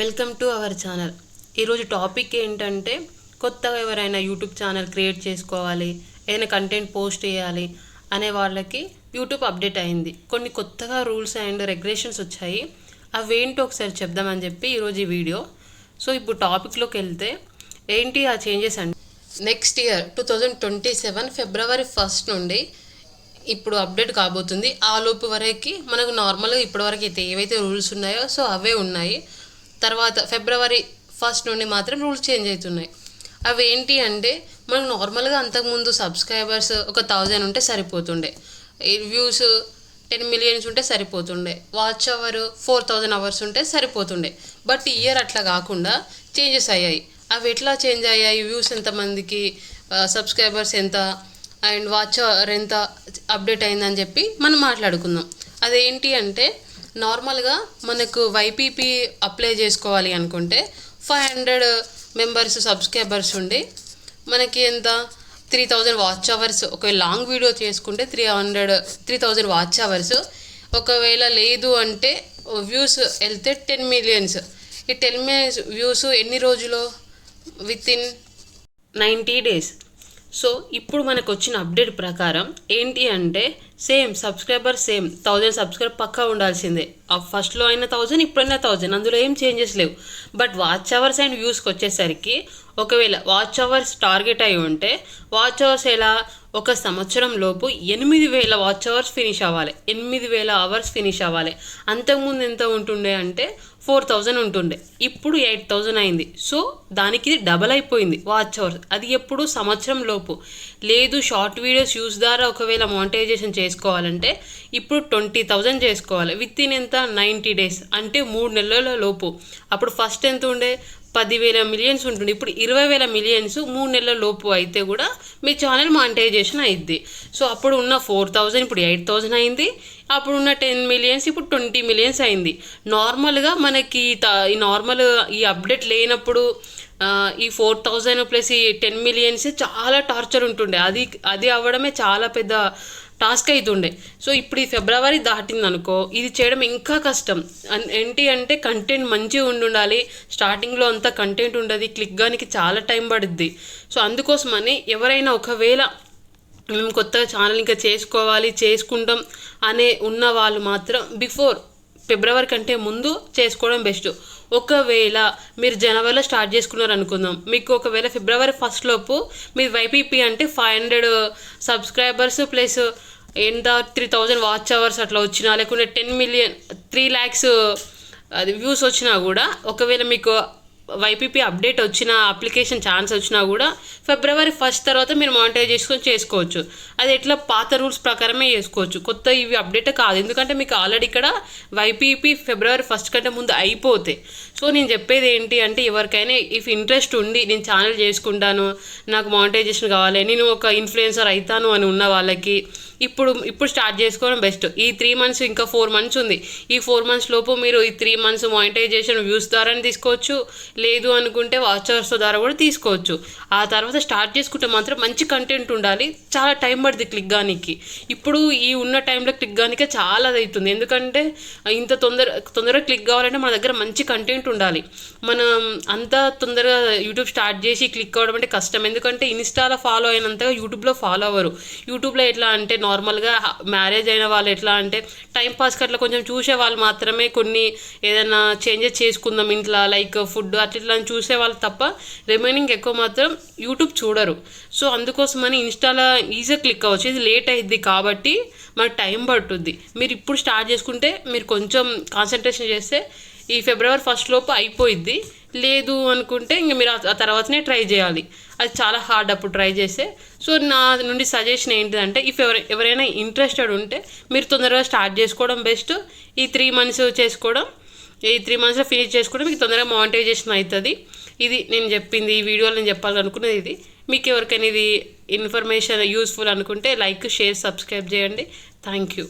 Welcome to our channel. ఈరోజు topic ఏంటంటే కొత్తగా ఎవరైనా యూట్యూబ్ ఛానల్ క్రియేట్ చేసుకోవాలి, ఏదైనా కంటెంట్ పోస్ట్ చేయాలి అనే వాళ్ళకి యూట్యూబ్ అప్డేట్ అయింది. కొన్ని కొత్తగా రూల్స్ అండ్ రెగ్యులేషన్స్ వచ్చాయి. అవేంటో ఒకసారి చెప్దామని చెప్పి ఈరోజు ఈ వీడియో. సో ఇప్పుడు టాపిక్లోకి వెళ్తే ఏంటి ఆ చేంజెస్ అంటే నెక్స్ట్ ఇయర్ 2027 ఫిబ్రవరి 1 నుండి ఇప్పుడు అప్డేట్ కాబోతుంది. ఆ లోపు వరకు మనకు నార్మల్గా ఇప్పటివరకు అయితే ఏవైతే రూల్స్ ఉన్నాయో సో అవే ఉన్నాయి. తర్వాత ఫిబ్రవరి 1 నుండి మాత్రం రూల్స్ చేంజ్ అవుతున్నాయి. అవి ఏంటి అంటే మనకు నార్మల్గా అంతకుముందు సబ్స్క్రైబర్స్ ఒక 1000 ఉంటే సరిపోతుండే, వ్యూస్ 10 మిలియన్స్ ఉంటే సరిపోతుండే, వాచ్ అవర్ 4000 అవర్స్ ఉంటే సరిపోతుండే. బట్ ఈ ఇయర్ అట్లా కాకుండా చేంజెస్ అయ్యాయి. అవి ఎట్లా చేంజ్ అయ్యాయి, వ్యూస్ ఎంతమందికి, సబ్స్క్రైబర్స్ ఎంత అండ్ వాచ్ అవర్ ఎంత అప్డేట్ అయిందని చెప్పి మనం మాట్లాడుకుందాం. అదేంటి అంటే నార్మల్గా మనకు వైపీపీ అప్లై చేసుకోవాలి అనుకుంటే 500 మెంబర్స్ సబ్స్క్రైబర్స్ ఉండి మనకి ఎంత 3000 వాచ్ అవర్స్, ఒకవేళ లాంగ్ వీడియో చేసుకుంటే 3000 వాచ్ అవర్స్, ఒకవేళ లేదు అంటే వ్యూస్ వెళ్తే 10 మిలియన్స్. ఈ 10 మిలియన్స్ వ్యూస్ ఎన్ని రోజులు? Within 90 days. సో ఇప్పుడు మనకు వచ్చిన అప్డేట్ ప్రకారం ఏంటి అంటే సేమ్ సబ్స్క్రైబర్ సేమ్ 1000 సబ్స్క్రైబర్ పక్కా ఉండాల్సిందే. ఫస్ట్లో అయిన 1000, ఇప్పుడైనా 1000, అందులో ఏం చేంజెస్ లేవు. బట్ వాచ్ అవర్స్ అండ్ వ్యూస్కి వచ్చేసరికి ఒకవేళ వాచ్ అవర్స్ టార్గెట్ అయి ఉంటే వాచ్ అవర్స్ ఎలా, ఒక సంవత్సరం లోపు 8000 వాచ్ అవర్స్ ఫినిష్ అవ్వాలి, 8000 అవర్స్ ఫినిష్ అవ్వాలి. అంతకుముందు ఎంత ఉంటుండే అంటే 4000 ఉంటుండే, ఇప్పుడు 8000 అయింది. సో దానికి ఇది డబల్ అయిపోయింది వాచ్ అవర్స్. అది ఎప్పుడు? సంవత్సరం లోపు. లేదు షార్ట్ వీడియోస్ యూస్ ద్వారా ఒకవేళ మానిటైజేషన్ చేసుకోవాలంటే ఇప్పుడు 20,000 చేసుకోవాలి విత్ ఇన్ ఎంత? 90 డేస్, అంటే 3 నెలల లోపు. అప్పుడు ఫస్ట్ ఎంత ఉండే? 10,000 మిలియన్స్ ఉంటుంది, ఇప్పుడు 20,000 మిలియన్స్ 3 నెలల లోపు అయితే కూడా మీ ఛానల్ మానిటైజేషన్ అయింది. సో అప్పుడు ఉన్న 4000 ఇప్పుడు 8000 అయింది, అప్పుడు ఉన్న 10 మిలియన్స్ ఇప్పుడు 20 మిలియన్స్ అయింది. నార్మల్గా మనకి ఈ అప్డేట్ లేనప్పుడు ఈ 4000 ప్లస్ ఈ 10 మిలియన్స్ చాలా టార్చర్ ఉంటుండే. అది అవ్వడమే చాలా పెద్ద టాస్క్ అవుతుండే. సో ఇప్పుడు ఈ ఫిబ్రవరి దాటింది అనుకో, ఇది చేయడం ఇంకా కష్టం. ఏంటి అంటే కంటెంట్ మంచిగా ఉండాలి. స్టార్టింగ్లో అంతా కంటెంట్ ఉండదు, క్లిక్ గానికి చాలా టైం పడుద్ది. సో అందుకోసమని ఎవరైనా ఒకవేళ మేము కొత్తగా ఛానల్ ఇంకా చేసుకుంటాం అనే ఉన్న వాళ్ళు మాత్రం బిఫోర్ ఫిబ్రవరి కంటే ముందు చేసుకోవడం బెస్ట్. ఒకవేళ మీరు జనవరిలో స్టార్ట్ చేసుకున్నారు అనుకుందాం, మీకు ఒకవేళ ఫిబ్రవరి 1 లోపు మీరు వైపీపీ అంటే 500 సబ్స్క్రైబర్స్ ప్లస్ ఎంత 3000 వాచ్ అవర్స్ అట్లా వచ్చినా, లేకుంటే 10 మిలియన్ 3 lakhs అది వ్యూస్ వచ్చినా కూడా, ఒకవేళ మీకు వైపీపీ అప్డేట్ వచ్చిన అప్లికేషన్ ఛాన్స్ వచ్చినా కూడా ఫిబ్రవరి 1 తర్వాత మీరు మానిటైజేషన్ చేసుకోవచ్చు. అది ఎట్లా? పాత రూల్స్ ప్రకారమే చేసుకోవచ్చు, కొత్త ఇవి అప్డేట్ కాదు. ఎందుకంటే మీకు ఆల్రెడీ ఇక్కడ వైపీపీ ఫిబ్రవరి 1 కంటే ముందు అయిపోతే. సో నేను చెప్పేది ఏంటి అంటే ఎవరికైనా ఇఫ్ ఇంట్రెస్ట్ ఉండి నేను ఛానల్ చేసుకుంటాను, నాకు మానిటైజేషన్ కావాలి, నేను ఒక ఇన్ఫ్లుయెన్సర్ అవుతాను అని ఉన్న వాళ్ళకి ఇప్పుడు స్టార్ట్ చేసుకోవడం బెస్ట్. ఈ 3 months ఇంకా 4 months ఉంది. ఈ 4 months లోపు మీరు ఈ 3 months మానిటైజేషన్ వ్యూస్ ద్వారా తీసుకోవచ్చు, లేదు అనుకుంటే వాచ్ అవర్స్ ద్వారా కూడా తీసుకోవచ్చు. ఆ తర్వాత స్టార్ట్ చేసుకుంటే మాత్రం మంచి కంటెంట్ ఉండాలి, చాలా టైం పడుతుంది క్లిక్ గానికి. ఇప్పుడు ఈ ఉన్న టైంలో క్లిక్ గానికే చాలా అవుతుంది. ఎందుకంటే ఇంత తొందరగా క్లిక్ కావాలంటే మన దగ్గర మంచి కంటెంట్ ఉండాలి. మనం అంత తొందరగా యూట్యూబ్ స్టార్ట్ చేసి క్లిక్ అవ్వడం అంటే కష్టం. ఎందుకంటే ఇన్స్టాలో ఫాలో అయినంతగా యూట్యూబ్లో ఫాలో అవ్వరు. యూట్యూబ్లో ఎట్లా అంటే నార్మల్గా మ్యారేజ్ అయిన వాళ్ళు ఎట్లా అంటే టైంపాస్కి అట్లా కొంచెం చూసే వాళ్ళు మాత్రమే, కొన్ని ఏదైనా చేంజెస్ చేసుకుందాం ఇంట్లో లైక్ ఫుడ్ అట్లా చూసే వాళ్ళు తప్ప రిమైనింగ్ ఎక్కువ మాత్రం యూట్యూబ్ చూడరు. సో అందుకోసమని ఇన్స్టాలో ఈజీగా క్లిక్ అవ్వచ్చు. ఇది లేట్ అయ్యిద్ది కాబట్టి మనకు టైం పడుతుంది. మీరు ఇప్పుడు స్టార్ట్ చేసుకుంటే మీరు కొంచెం కాన్సన్ట్రేషన్ చేస్తే ఈ ఫిబ్రవరి 1 లోపు అయిపోయిద్ది. లేదు అనుకుంటే ఇంక మీరు ఆ తర్వాతనే ట్రై చేయాలి. అది చాలా హార్డ్ అప్పుడు ట్రై చేస్తే. సో నా నుండి సజెషన్ ఏంటిదంటే ఎవరైనా ఇంట్రెస్టెడ్ ఉంటే మీరు తొందరగా స్టార్ట్ చేసుకోవడం బెస్ట్. ఈ 3 months చేసుకోవడం, ఈ 3 monthsలో ఫినిష్ చేసుకోవడం మీకు తొందరగా మానిటైజేషన్ అవుతుంది. ఇది నేను చెప్పింది, ఈ వీడియోలో నేను చెప్పాలనుకున్నది ఇది. మీకు ఎవరికైనా ఇది ఇన్ఫర్మేషన్ యూస్ఫుల్ అనుకుంటే లైక్, షేర్, సబ్స్క్రైబ్ చేయండి. Thank you.